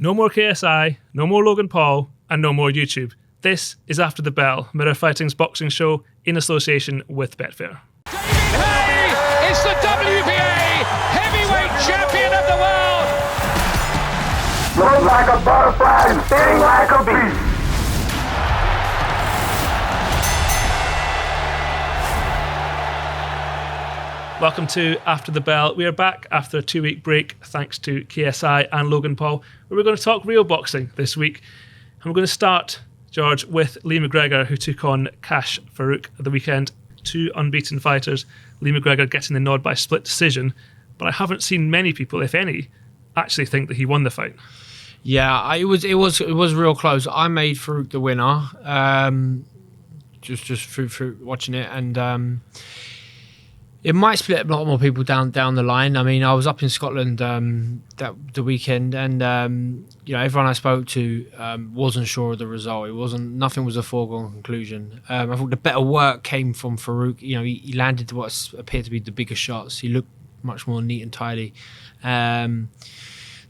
No more KSI, no more Logan Paul, and no more YouTube. This is After the Bell, Mirror Fighting's boxing show in association with Betfair. Hey, it's the WBA heavyweight champion of the world. Move like a butterfly, sting like a bee. Welcome to After the Bell. We are back after a 2-week break thanks to KSI and Logan Paul, where we're going to talk real boxing this week. And we're going to start, George, with Lee McGregor, who took on Kash Farooq at the weekend. 2 unbeaten fighters, Lee McGregor getting the nod by split decision, but I haven't seen many people, if any, actually think that he won the fight. Yeah, it was real close. I made Farooq the winner, just through watching it, and it might split a lot more people down the line. I mean, I was up in Scotland the weekend, and everyone I spoke to wasn't sure of the result. Nothing was a foregone conclusion. I thought the better work came from Farooq. He landed what appeared to be the bigger shots. He looked much more neat and tidy.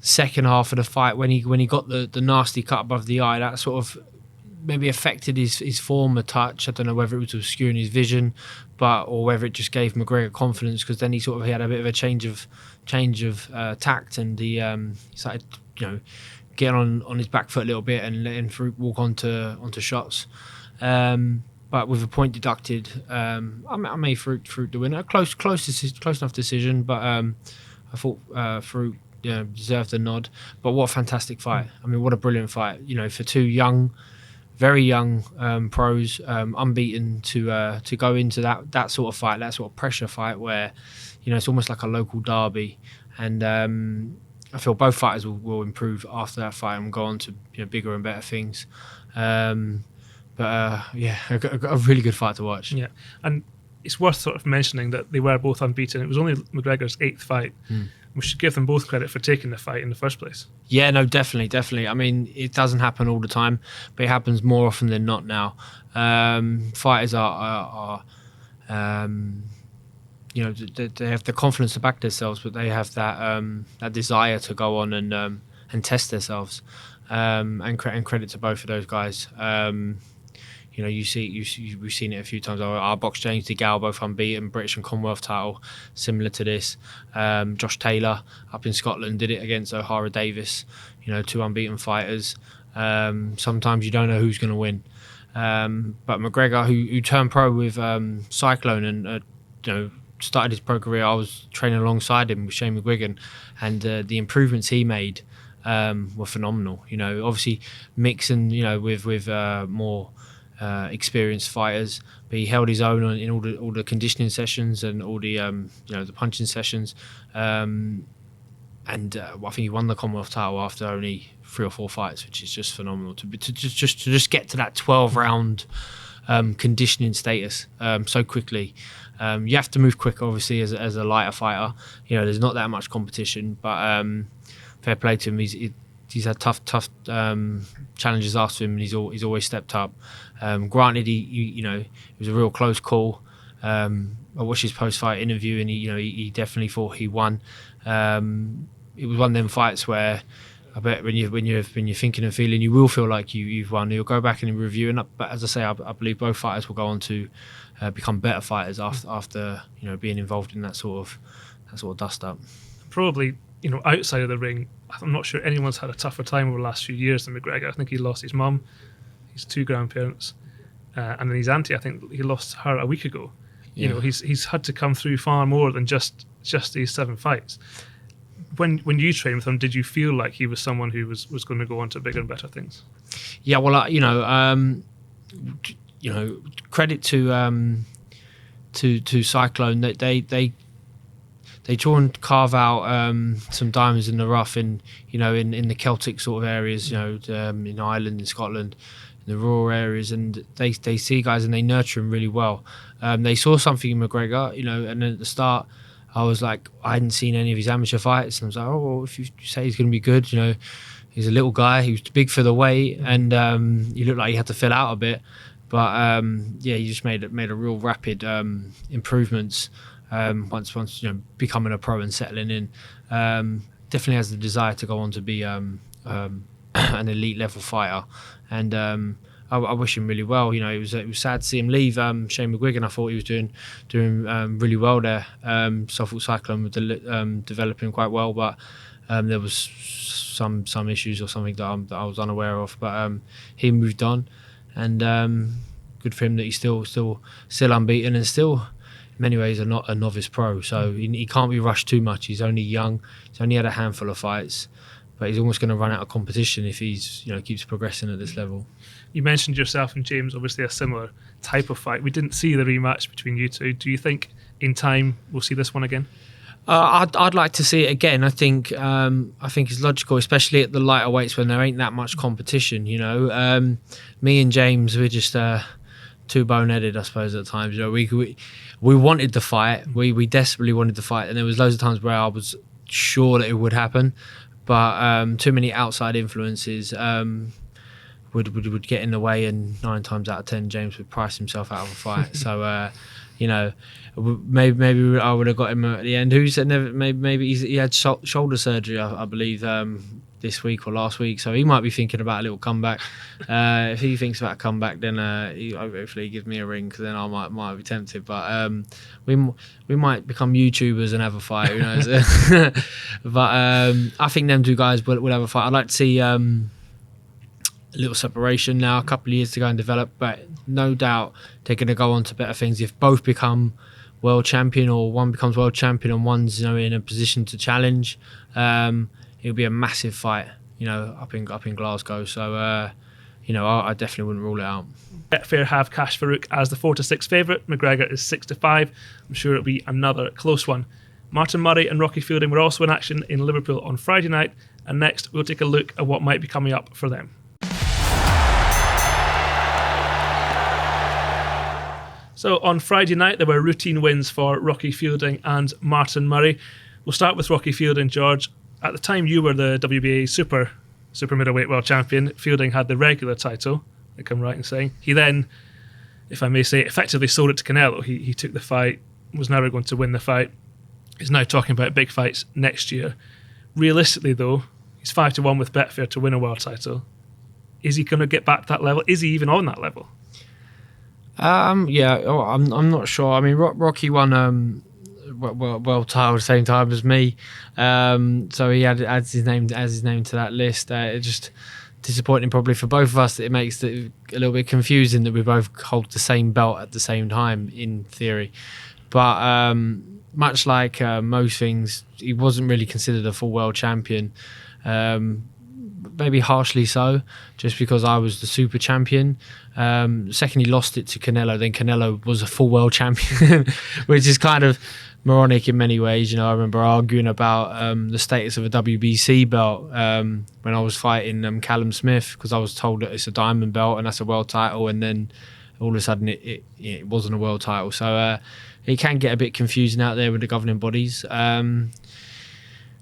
Second half of the fight, when he got the nasty cut above the eye, that sort of maybe affected his form a touch. I don't know whether it was obscuring his vision, or whether it just gave McGregor confidence, because then he had a bit of a change of tact, and he started getting on his back foot a little bit and letting Farooq walk onto shots. But with a point deducted, I made Farooq the winner. Close enough decision, but I thought Farooq deserved the nod. But what a fantastic fight! I mean, what a brilliant fight! For 2 very young pros, unbeaten, to go into that sort of fight, that sort of pressure fight where it's almost like a local derby, and I feel both fighters will improve after that fight and go on to bigger and better things. A really good fight to watch. Yeah, and it's worth sort of mentioning that they were both unbeaten. It was only McGregor's 8th fight. We should give them both credit for taking the fight in the first place. Yeah, no, definitely. I mean, it doesn't happen all the time, but it happens more often than not now. Fighters are they have the confidence to back themselves, but they have that desire to go on and test themselves. And credit to both of those guys. We've seen it a few times. Our box James DeGale, both unbeaten, British and Commonwealth title, similar to this. Josh Taylor up in Scotland did it against O'Hara Davis. 2 unbeaten fighters. Sometimes you don't know who's going to win. But McGregor, who turned pro with Cyclone and started his pro career, I was training alongside him with Shane McGuigan, and the improvements he made were phenomenal. Obviously mixing with more experienced fighters, but he held his own in all the conditioning sessions and all the the punching sessions, and I think he won the Commonwealth title after only 3 or 4 fights, which is just phenomenal to just get to that 12-round conditioning status so quickly. You have to move quick, obviously, as a lighter fighter. There's not that much competition, but fair play to him. He's had tough challenges asked of him, and he's always stepped up. Granted, it was a real close call. I watched his post-fight interview, and he definitely thought he won. It was one of them fights where I bet when you're thinking and feeling, you will feel like you've won. You'll go back and review, but as I say, I believe both fighters will go on to become better fighters after being involved in that sort of dust up. Probably. Outside of the ring, I'm not sure anyone's had a tougher time over the last few years than McGregor. I think he lost his mum, his 2 grandparents, and then his auntie. I think he lost her a week ago. Yeah. He's had to come through far more than just these 7 fights. When you trained with him, did you feel like he was someone who was going to go on to bigger and better things? Yeah, well, credit to Cyclone, that they try and carve out some diamonds in the rough in the Celtic sort of areas, in Ireland, in Scotland, in the rural areas, and they see guys and they nurture them really well. They saw something in McGregor, and then at the start I was like, I hadn't seen any of his amateur fights, and I was like, oh, well, if you say he's going to be good, he's a little guy, he was big for the weight, and he looked like he had to fill out a bit, but he just made a real rapid improvements. Once becoming a pro and settling in, definitely has the desire to go on to be an elite level fighter, and I wish him really well. You know, it was sad to see him leave Shane McGuigan. I thought he was doing really well there. Suffolk Cyclone was developing quite well, but there was some issues or something that I was unaware of. But he moved on, and good for him that he's still unbeaten and still, in many ways, a novice pro. So he can't be rushed too much. He's only young. He's only had a handful of fights, but he's almost going to run out of competition if he's keeps progressing at this level. You mentioned yourself and James, obviously a similar type of fight. We didn't see the rematch between you two. Do you think in time we'll see this one again? I'd like to see it again. I think it's logical, especially at the lighter weights when there ain't that much competition. You know, me and James, we're just too boneheaded, I suppose, at times. You know, we wanted the fight. We desperately wanted the fight, and there was loads of times where I was sure that it would happen, but too many outside influences would get in the way, and 9 times out of 10 James would price himself out of a fight. So maybe I would have got him at the end. Who said never? Maybe he had shoulder surgery, I believe, this week or last week, so he might be thinking about a little comeback. If he thinks about a comeback, then hopefully he gives me a ring, because then I might be tempted. But we might become YouTubers and have a fight, who knows. But I think them two guys will have a fight. I'd like to see a little separation now, a couple of years to go and develop, but no doubt they're going to go on to better things if both become world champion, or one becomes world champion and one's in a position to challenge. It'll be a massive fight, up in Glasgow. So I definitely wouldn't rule it out. Betfair have Kash Farooq as the 4-6 favourite. McGregor is 6-5. I'm sure it'll be another close one. Martin Murray and Rocky Fielding were also in action in Liverpool on Friday night, and next we'll take a look at what might be coming up for them. So on Friday night, there were routine wins for Rocky Fielding and Martin Murray. We'll start with Rocky Fielding, George. At the time, you were the WBA super middleweight world champion. Fielding had the regular title, I think I'm right in saying. He then, if I may say, effectively sold it to Canelo. He took the fight, was never going to win the fight. He's now talking about big fights next year. Realistically, though, he's 5-1 with Betfair to win a world title. Is he going to get back to that level? Is he even on that level? I'm not sure. I mean, Rocky won world title at the same time as me, so he adds his name to that list. It's just disappointing, probably for both of us, that it makes it a little bit confusing that we both hold the same belt at the same time in theory. But much like most things, he wasn't really considered a full world champion. Maybe harshly so, just because I was the super champion. Second, he lost it to Canelo. Then Canelo was a full world champion, which is kind of moronic in many ways. I remember arguing about the status of a WBC belt when I was fighting Callum Smiths, because I was told that it's a diamond belt and that's a world title, and then all of a sudden it wasn't a world title. So it can get a bit confusing out there with the governing bodies.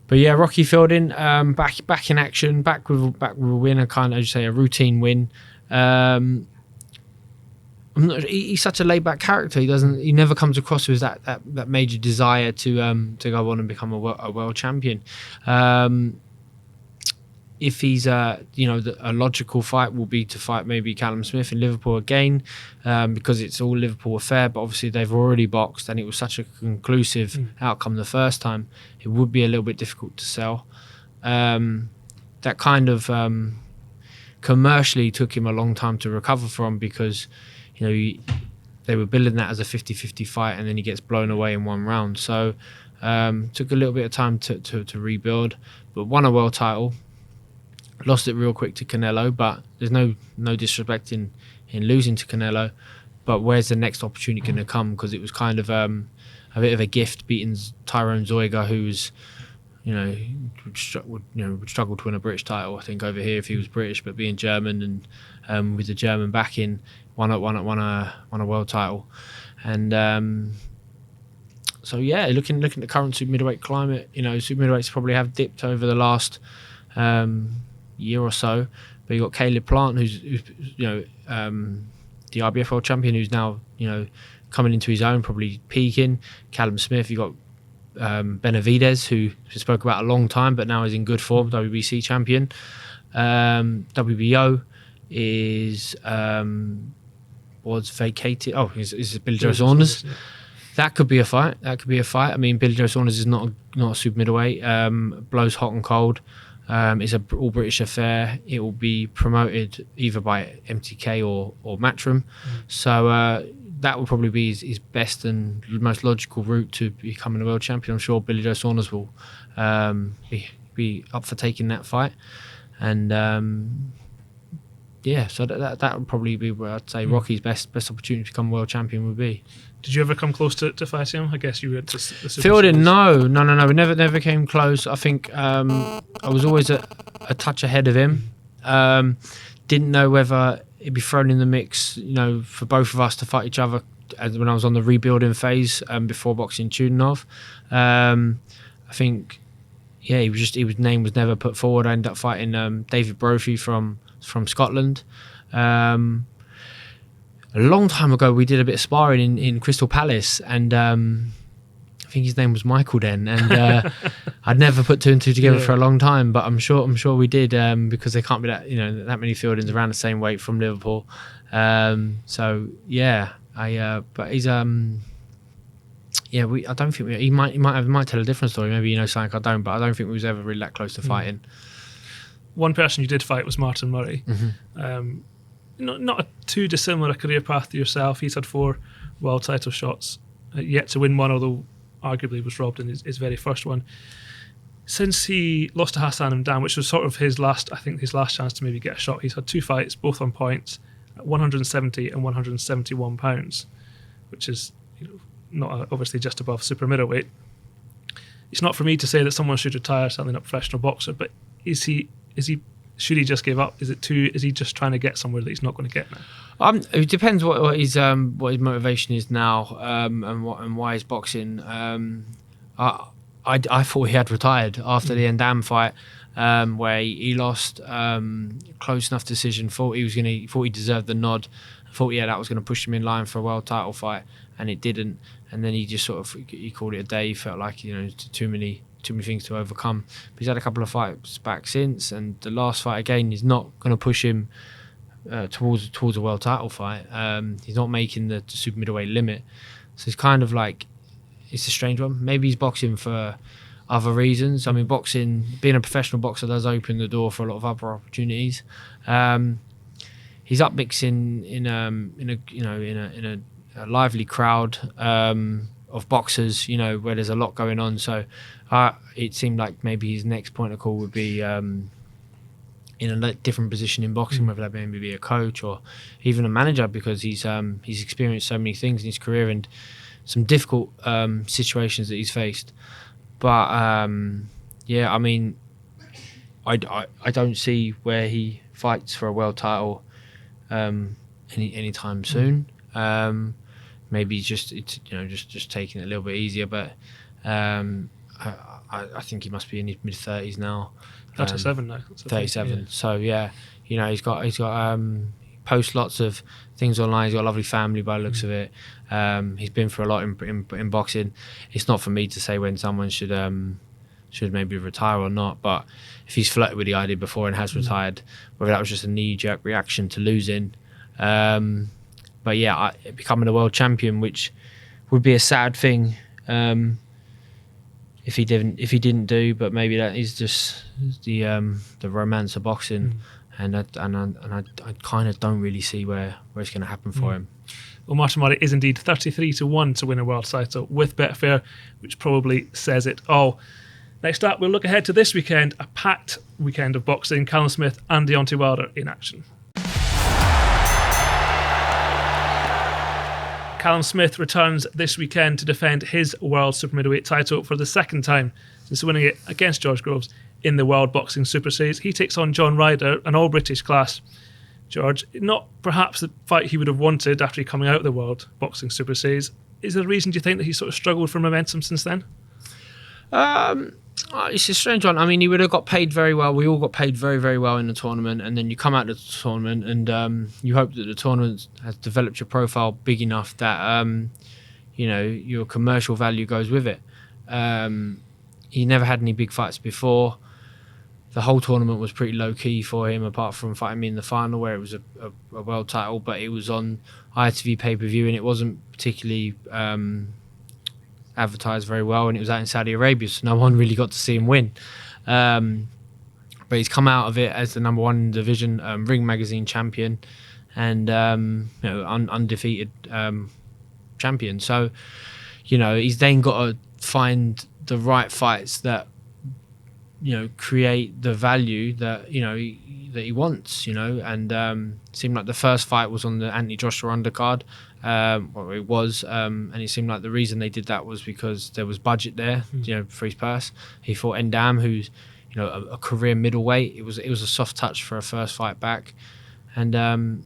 But yeah, Rocky Fielding back in action, back with a win, a kind of, as you say, a routine win. He's such a laid-back character. He never comes across with that major desire to go on and become a world champion. If he's a logical fight will be to fight maybe Callum Smith in Liverpool again, because it's all Liverpool affair. But obviously they've already boxed, and it was such a conclusive outcome the first time. It would be a little bit difficult to sell. That kind of commercially took him a long time to recover from, because they were building that as a 50-50 fight, and then he gets blown away in one round. So took a little bit of time to rebuild, but won a world title. Lost it real quick to Canelo, but there's no disrespect in losing to Canelo. But where's the next opportunity going to come? Because it was kind of a bit of a gift beating Tyrone Zoiga, who's would struggle to win a British title. I think over here if he was British, but being German and with the German backing, won a world title. And so yeah, looking at the current super middleweight climate, super middleweights probably have dipped over the last year or so, but you got Caleb Plant, who's the IBF world champion, who's now coming into his own, probably peaking. Callum Smith, you got Benavidez, who we spoke about a long time, but now is in good form, WBC champion. WBO was vacated. Oh, is Billy Joe Saunders? Yeah. That could be a fight. I mean, Billy Joe Saunders is not a super middleweight. Blows hot and cold. It's a all British affair. It will be promoted either by MTK or Matchroom. So that will probably be his best and most logical route to becoming a world champion. I'm sure Billy Joe Saunders will be up for taking that fight. And so that would probably be where I'd say Rocky's best opportunity to become world champion would be. Did you ever come close to fighting him? I guess you went to the Super Fielding, Series. no. We never came close. I think I was always a touch ahead of him. Didn't know whether it'd be thrown in the mix, for both of us to fight each other when I was on the rebuilding phase before boxing Chudinov. I think, his name was never put forward. I ended up fighting David Brophy from Scotland. A long time ago, we did a bit of sparring in Crystal Palace, and I think his name was Michael then. And I'd nenever put two and two together for a long time, but I'm sure we did because there can't be that many fieldings around the same weight from Liverpool. But he's I don't think he might tell a different story. Maybe something I don't, but I don't think we was ever really that close to fighting. One person you did fight was Martin Murray. Not a too dissimilar career path to yourself. He's had 4 world title shots, yet to win one, although arguably was robbed in his very first one. Since he lost to Hassan Mdan, which was sort of his last chance to maybe get a shot, he's had 2 fights, both on points, at 170 and 171 pounds, which is not obviously just above super middleweight. It's not for me to say that someone should retire, certainly not a professional boxer, but should he just give up? Is he just trying to get somewhere that he's not going to get now? It depends what his motivation is now, and why he's boxing. I thought he had retired after the Ndam fight, where he lost close enough decision. Thought he deserved the nod. Thought that was going to push him in line for a world title fight, and it didn't. And then he just he called it a day. He felt like too many things to overcome. But he's had a couple of fights back since, and the last fight again is not going to push him towards a world title fight. He's not making the super middleweight limit, so it's kind of like it's a strange one. Maybe he's boxing for other reasons. I mean, being a professional boxer does open the door for a lot of other opportunities. He's up mixing in a lively crowd of boxers, where there's a lot going on. So it seemed like maybe his next point of call would be in a different position in boxing, whether that maybe be a coach or even a manager, because he's experienced so many things in his career and some difficult situations that he's faced. But I mean, I don't see where he fights for a world title anytime soon. Maybe just taking it a little bit easier, but I think he must be in his mid-30s now. 37 now. 37. Yeah. So he's got posts lots of things online. He's got a lovely family by the looks of it. He's been through a lot in boxing. It's not for me to say when someone should maybe retire or not, but if he's flirted with the idea before and has retired, whether that was just a knee-jerk reaction to losing. But yeah, becoming a world champion, which would be a sad thing if he didn't do. But maybe that is just the romance of boxing, and I kind of don't really see where it's going to happen for him. Well, Martin Murray is indeed 33-1 to win a world title with Betfair, which probably says it all. Next up, we'll look ahead to this weekend, a packed weekend of boxing. Callum Smith and Deontay Wilder in action. Callum Smith returns this weekend to defend his world super middleweight title for the second time since winning it against George Groves in the World Boxing Super Series. He takes on John Ryder, an all-British class. George, not perhaps the fight he would have wanted after coming out of the World Boxing Super Series. Is there a reason, do you think, that he sort of struggled for momentum since then? It's a strange one. I mean, he would have got paid very well. We all got paid very, very well in the tournament, and then you come out of the tournament and you hope that the tournament has developed your profile big enough that your commercial value goes with it. He never had any big fights before. the whole tournament was pretty low key for him, apart from fighting me in the final where it was a world title, but it was on ITV pay-per-view and it wasn't particularly advertised very well, and it was out in Saudi Arabia, so no one really got to see him win. But he's come out of it as the number one in the division, Ring Magazine champion, and undefeated champion. So, he's then got to find the right fights that create the value that that he wants, and seemed like the first fight was on the Anthony Joshua undercard. It was, and it seemed like the reason they did that was because there was budget there, for his purse. He fought Endam, who's a career middleweight. It was a soft touch for a first fight back, and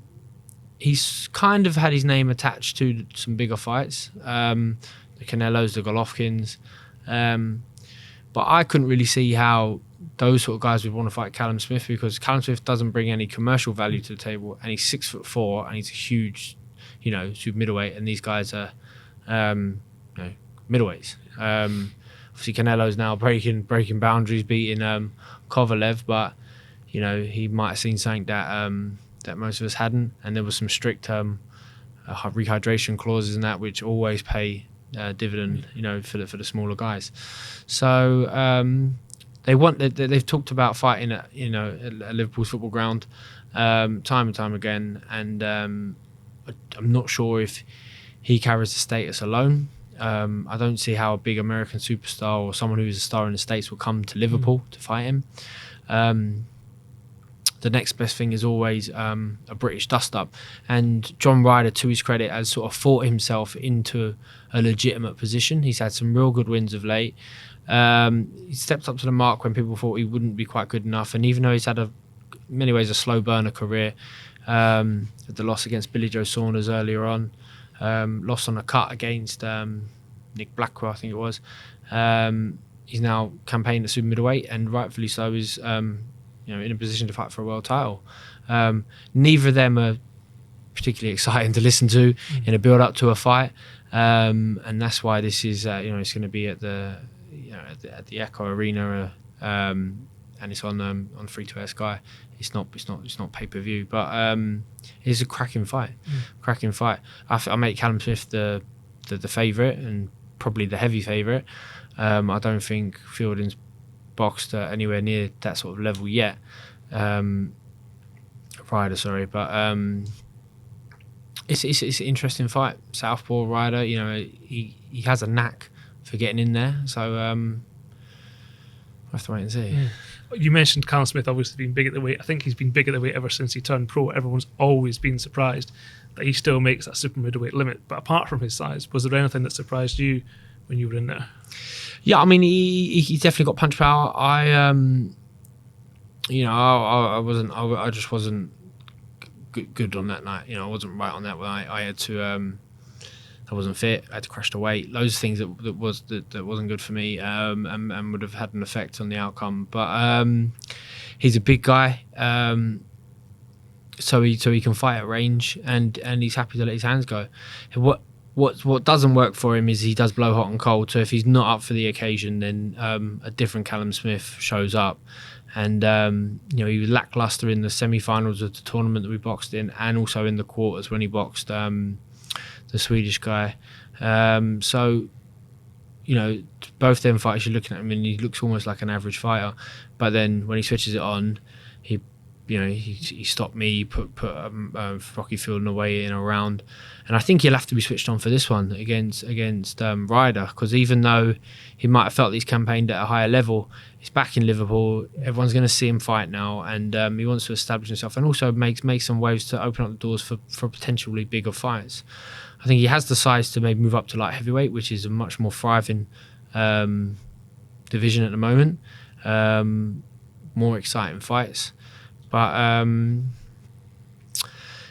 he's kind of had his name attached to some bigger fights, the Canelos, the Golovkins, but I couldn't really see how those sort of guys would want to fight Callum Smith, because Callum Smith doesn't bring any commercial value to the table, and he's 6'4" and he's a huge, super middleweight, and these guys are, middleweights. Obviously, Canelo's now breaking boundaries, beating Kovalev, but he might have seen something that most of us hadn't, and there was some strict rehydration clauses in that, which always pay dividend, for the smaller guys. So they've talked about fighting at Liverpool's football ground time and time again, and I'm not sure if he carries the status alone. I don't see how a big American superstar or someone who is a star in the States will come to Liverpool to fight him. The next best thing is always a British dust-up. And John Ryder, to his credit, has sort of fought himself into a legitimate position. He's had some real good wins of late. He stepped up to the mark when people thought he wouldn't be quite good enough. And even though he's had, in many ways, a slow burner career, the loss against Billy Joe Saunders earlier on, lost on a cut against Nick Blackwell, I think it was. He's now campaigning at super middleweight, and rightfully so is in a position to fight for a world title. Neither of them are particularly exciting to listen to in a build-up to a fight, and that's why this is it's going to be at the Echo Arena, and it's on free-to-air Sky. It's not pay-per-view, but it's a cracking fight. Cracking fight. I make Callum Smith the favourite, and probably the heavy favourite. I don't think Fielding's boxed anywhere near that sort of level yet. Ryder, sorry, but it's an interesting fight. Southpaw Ryder, he has a knack for getting in there, so we'll have to wait and see. Yeah. You mentioned Callum Smith obviously being big at the weight. I think he's been big at the weight ever since he turned pro. Everyone's always been surprised that he still makes that super middleweight limit. But apart from his size, was there anything that surprised you when you were in there? Yeah, I mean, he definitely got punch power. I just wasn't good on that night. I wasn't right on that one. I had to. I wasn't fit. I had to crash the weight. Loads of things that wasn't good for me, and would have had an effect on the outcome. But he's a big guy, so he can fight at range, and he's happy to let his hands go. What doesn't work for him is he does blow hot and cold. So if he's not up for the occasion, then a different Callum Smith shows up. And he was lackluster in the semi-finals of the tournament that we boxed in, and also in the quarters when he boxed the Swedish guy. So both them fights, you're looking at him and he looks almost like an average fighter. But then when he switches it on, he stopped me, he put Rocky Fielding away in a round, and I think he'll have to be switched on for this one against Ryder, because even though he might have felt he's campaigned at a higher level, he's back in Liverpool. Everyone's going to see him fight now, and he wants to establish himself and also make some waves to open up the doors for potentially bigger fights. I think he has the size to maybe move up to light heavyweight, which is a much more thriving division at the moment. More exciting fights. But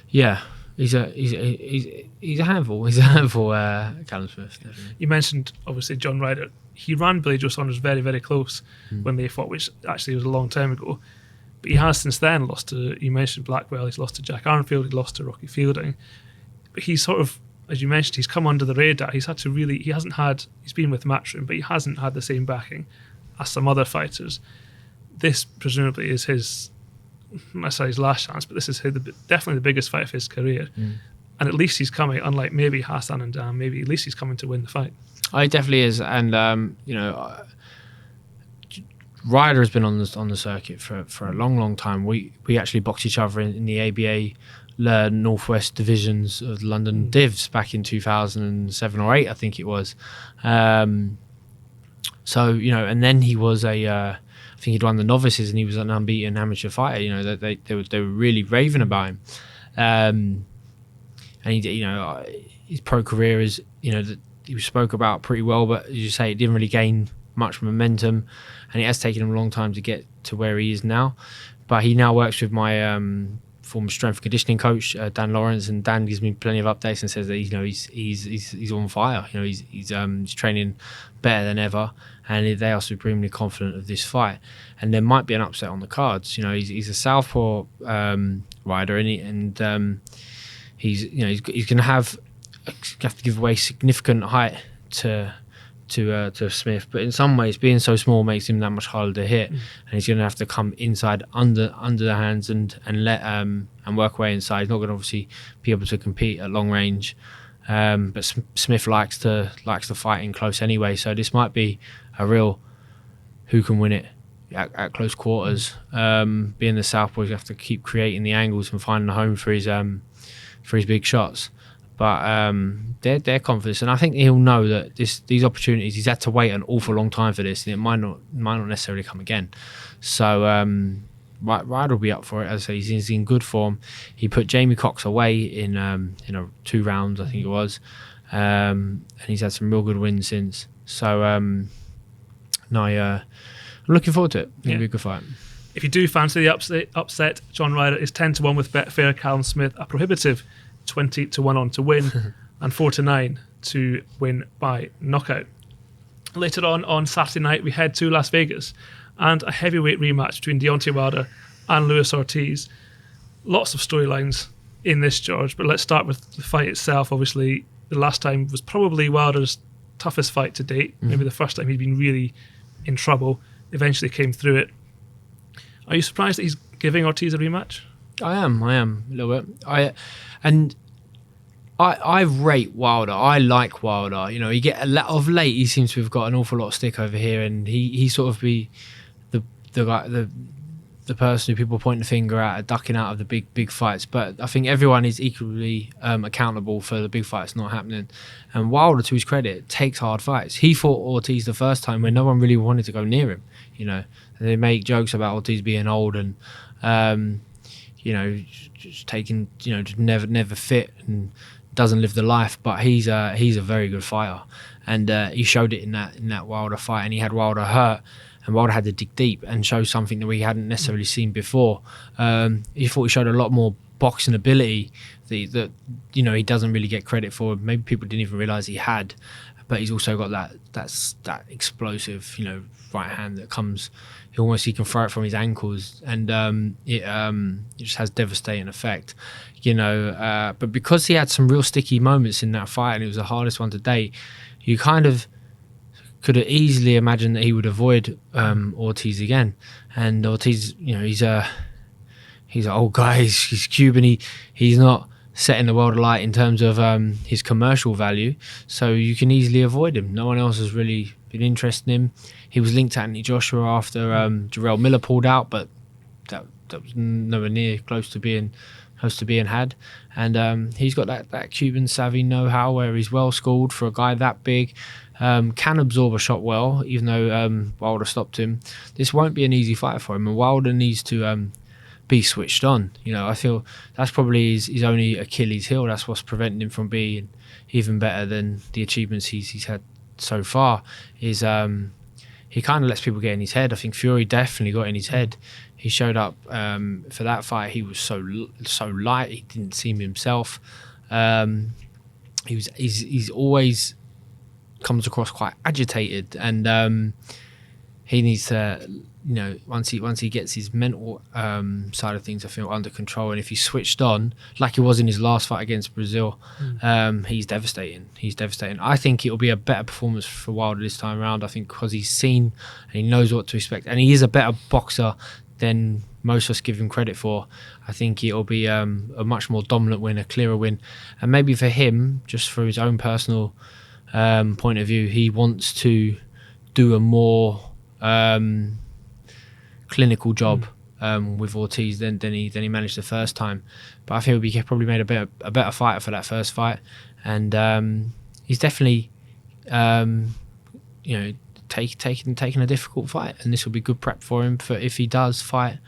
he's a handful. He's a handful, Callum Smith. Definitely. You mentioned obviously John Ryder. He ran Billy Joe Saunders very, very close when they fought, which actually was a long time ago. But he has since then lost to. You mentioned Blackwell. He's lost to Jack Arnfield. He lost to Rocky Fielding. But he's sort of, as you mentioned, he's come under the radar. He's been with Matchroom, but he hasn't had the same backing as some other fighters. this presumably is his, not say his last chance, but this is definitely the biggest fight of his career. And at least he's coming, unlike maybe Hassan and Dan, maybe at least he's coming to win the fight. Oh, he definitely is. And, Ryder has been on the circuit for a long time. We actually boxed each other in the ABA Northwest divisions of London Divs back in 2007 or 8, I think it was. So, and then he was I think he'd won the novices and he was an unbeaten amateur fighter. They were really raving about him. And he, his pro career is, that he spoke about pretty well, but as you say, it didn't really gain much momentum, and it has taken him a long time to get to where he is now. But he now works with my former strength and conditioning coach, Dan Lawrence, and Dan gives me plenty of updates and says that he's on fire. He's training better than ever, and they are supremely confident of this fight. And there might be an upset on the cards. He's a southpaw rider, and he's going to have to give away significant height to Smith, but in some ways being so small makes him that much harder to hit, and he's going to have to come inside under the hands and let and work away inside. He's not going to obviously be able to compete at long range, but Smith likes to fight in close anyway, so this might be a real who can win it at close quarters. Being the southpaw, you have to keep creating the angles and finding a home for his big shots. But they're confident, and I think he'll know that these opportunities, he's had to wait an awful long time for this, and it might not necessarily come again. So Ryder will be up for it. As I say, he's in good form. He put Jamie Cox away in 2 rounds, I think it was, and he's had some real good wins since. So I'm looking forward to it. It'll be a good fight. If you do fancy the upset, John Ryder is 10-1 with Betfair. Callum Smith a prohibitive 20-1 on to win, and 4-9 to win by knockout. Later on Saturday night, we head to Las Vegas and a heavyweight rematch between Deontay Wilder and Luis Ortiz. Lots of storylines in this, George, but let's start with the fight itself. Obviously, the last time was probably Wilder's toughest fight to date. Maybe the first time he'd been really in trouble. Eventually came through it. Are you surprised that he's giving Ortiz a rematch? I am a little bit. I rate Wilder. I like Wilder. Of late he seems to have got an awful lot of stick over here, and he sort of be the guy, the person who people point the finger at, ducking out of the big fights. But I think everyone is equally accountable for the big fights not happening. And Wilder, to his credit, takes hard fights. He fought Ortiz the first time when no one really wanted to go near him. And they make jokes about Ortiz being old and just taking, just never fit and doesn't live the life, but he's a very good fighter, and he showed it in that Wilder fight, and he had Wilder hurt, and Wilder had to dig deep and show something that we hadn't necessarily seen before. He thought he showed a lot more boxing ability that he doesn't really get credit for. Maybe people didn't even realise he had, but he's also got that explosive right hand that comes. He can throw it from his ankles, and it just has devastating effect. But because he had some real sticky moments in that fight, and it was the hardest one to date, you kind of could have easily imagined that he would avoid Ortiz again. And Ortiz, he's an old guy. He's Cuban. He's not setting the world alight in terms of his commercial value, so you can easily avoid him. No one else has really been interested in him. He was linked to Anthony Joshua after Jarrell Miller pulled out, but that was nowhere near close to being had. And he's got that Cuban savvy know-how where he's well schooled for a guy that big. Can absorb a shot well, even though Wilder stopped him. This won't be an easy fight for him, and Wilder needs to be switched on. I feel that's probably his only Achilles heel. That's what's preventing him from being even better than the achievements he's had so far. Is he kind of lets people get in his head. I think Fury definitely got in his head. He showed up for that fight. He was so light. He didn't seem himself. He's always comes across quite agitated, and he needs to once he gets his mental side of things, I feel, under control, and if he's switched on like he was in his last fight against Brazil, he's devastating. I think it'll be a better performance for Wilder this time around. I think because he's seen and he knows what to expect, and he is a better boxer than most of us give him credit for. I think it'll be a much more dominant win, a clearer win, and maybe for him, just for his own personal point of view, he wants to do a more clinical job with Ortiz than he managed the first time. But I think he probably made a better fighter for that first fight, and he's definitely taking a difficult fight, and this will be good prep for him for if he does fight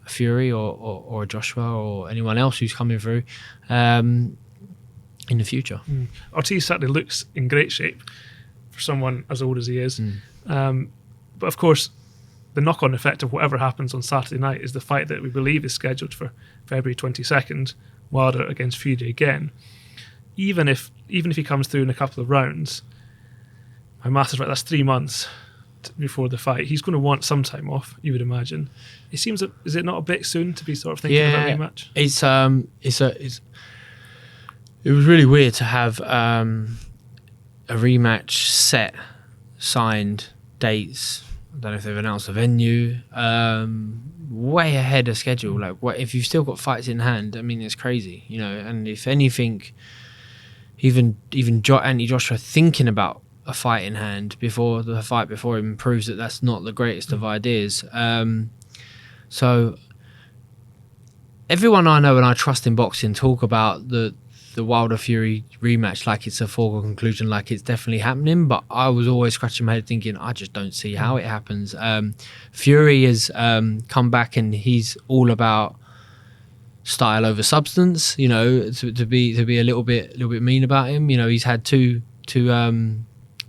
a Fury or a Joshua or anyone else who's coming through in the future. Ortiz certainly looks in great shape for someone as old as he is. But of course, the knock-on effect of whatever happens on Saturday night is the fight that we believe is scheduled for February 22nd, Wilder against Fury again. Even if he comes through in a couple of rounds, my maths is right, that's 3 months before the fight. He's going to want some time off, you would imagine. It seems, is it not a bit soon to be sort of thinking about a rematch? It was really weird to have a rematch set, signed, dates. I don't know if they've announced a venue, way ahead of schedule. Like, what if you've still got fights in hand? I mean, it's crazy, And if anything, even Anthony Joshua thinking about a fight in hand before the fight before him proves that that's not the greatest of ideas. So everyone I know and I trust in boxing talk about the Wilder Fury rematch like it's a foregone conclusion, like it's definitely happening, but I was always scratching my head thinking I just don't see how it happens. Fury has come back and he's all about style over substance, to be a little bit mean about him. He's had two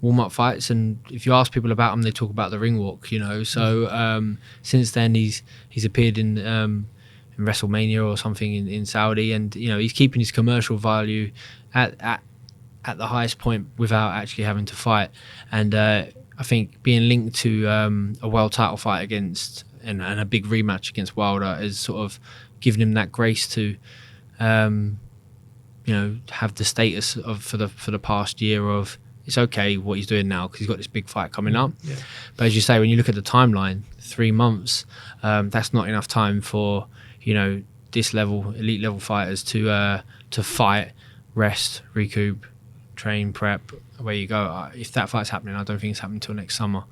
warm-up fights, and if you ask people about him, they talk about the ring walk, so since then he's appeared in WrestleMania or something in Saudi, and he's keeping his commercial value at the highest point without actually having to fight. And I think being linked to a world title fight against and a big rematch against Wilder is sort of giving him that grace to have the status of for the past year of it's okay what he's doing now because he's got this big fight coming up. Yeah. But as you say, when you look at the timeline, 3 months, that's not enough time for this elite level fighters to fight, rest, recoup, train, prep. Away you go. If that fight's happening, I don't think it's happening until next summer.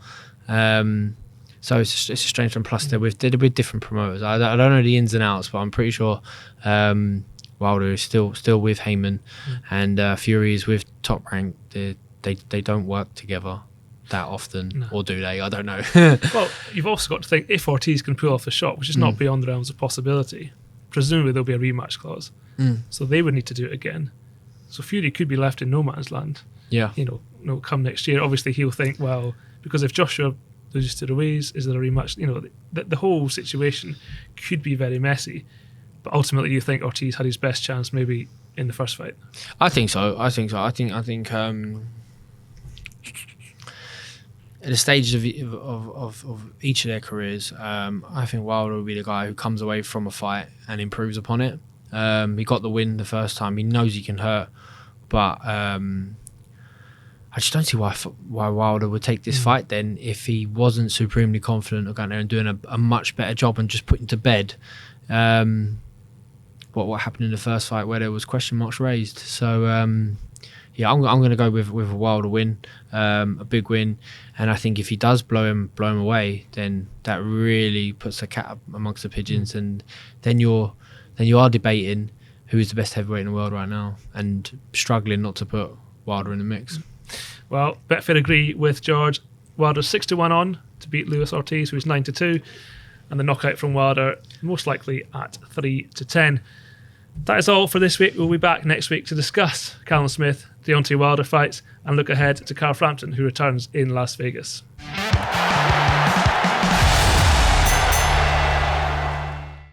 So it's a strange one. Plus, they're with different promoters. I don't know the ins and outs, but I'm pretty sure Wilder is still with Heyman, and Fury is with Top Rank. They don't work together that often, or do they? I don't know. Well, you've also got to think if Ortiz can pull off the shot, which is not beyond the realms of possibility, presumably there'll be a rematch clause. So they would need to do it again. So Fury could be left in no man's land. Yeah. Come next year. Obviously, he'll think, well, because if Joshua loses to Ruiz, is there a rematch? The whole situation could be very messy. But ultimately, you think Ortiz had his best chance maybe in the first fight? I think so. I think at the stages of each of their careers, I think Wilder will be the guy who comes away from a fight and improves upon it. He got the win the first time. He knows he can hurt, but I just don't see why Wilder would take this fight then if he wasn't supremely confident of going there and doing a much better job and just putting to bed what happened in the first fight where there was question marks raised. So yeah, I'm going to go with a Wilder win, a big win, and I think if he does blow him away, then that really puts the cat amongst the pigeons, and then you are debating who is the best heavyweight in the world right now, and struggling not to put Wilder in the mix. Well, Betfair agree with George. Wilder's 6-1 on to beat Luis Ortiz, who's 9-2, and the knockout from Wilder most likely at 3-10. That is all for this week. We'll be back next week to discuss Callum Smith, Deontay Wilder fights, and look ahead to Carl Frampton, who returns in Las Vegas.